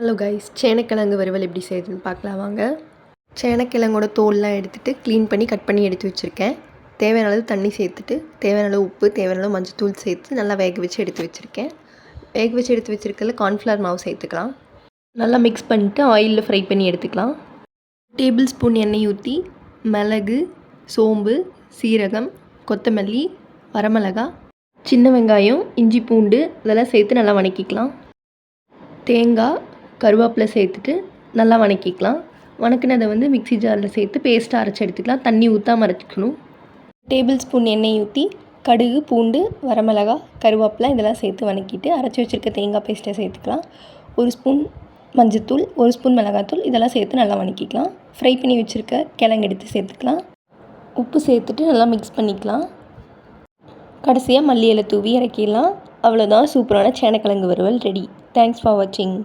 Hello guys, சேனக்கிழங்கு வறுவல் எப்படி செய்யுதுன்னு பார்க்கலாம் வாங்க. சேனக்கிழங்கோட தோல்லாம் எடுத்துகிட்டு க்ளீன் பண்ணி கட் பண்ணி எடுத்து வச்சுருக்கேன். தேவையான அளவு தண்ணி சேர்த்துட்டு தேவையான அளவு உப்பு, தேவையான அளவு மஞ்சத்தூள் சேர்த்து நல்லா வேக வச்சு எடுத்து வச்சுருக்கேன். வேக வச்சு எடுத்து வச்சுருக்கல கார்ன்ஃப்ளவர் மாவு சேர்த்துக்கலாம். நல்லா மிக்ஸ் பண்ணிவிட்டு ஆயிலில் ஃப்ரை பண்ணி எடுத்துக்கலாம். டேபிள் ஸ்பூன் எண்ணெய் ஊற்றி மிளகு, சோம்பு, சீரகம், கொத்தமல்லி, வரமிளகா, சின்ன வெங்காயம், இஞ்சி பூண்டு இதெல்லாம் சேர்த்து நல்லா வதக்கிக்கலாம். தேங்காய், கருவேப்பிலை சேர்த்துட்டு நல்லா வதக்கிக்கலாம். வதக்கினதை மிக்ஸி ஜாரில் சேர்த்து பேஸ்ட்டாக அரைச்சி எடுத்துக்கலாம். தண்ணி ஊற்றாமல் அரைச்சிக்கணும். டேபிள் ஸ்பூன் எண்ணெய் ஊற்றி கடுகு, பூண்டு, வரமிளகா, கருவேப்பிலை இதெல்லாம் சேர்த்து வதக்கிட்டு அரைச்சி வச்சுருக்க தேங்காய் பேஸ்ட்டை சேர்த்துக்கலாம். 1 ஸ்பூன் மஞ்சத்தூள், 1 ஸ்பூன் மிளகாத்தூள் இதெல்லாம் சேர்த்து நல்லா வதக்கிக்கலாம். ஃப்ரை பண்ணி வச்சுருக்க கிழங்கு எடுத்து சேர்த்துக்கலாம். உப்பு சேர்த்துட்டு நல்லா மிக்ஸ் பண்ணிக்கலாம். கடைசியாக மல்லி இலை தூவி இறக்கிடலாம். அவ்வளோதான், சூப்பரான சேனக்கிழங்கு வறுவல் ரெடி. தேங்க்ஸ் ஃபார் வாட்சிங்.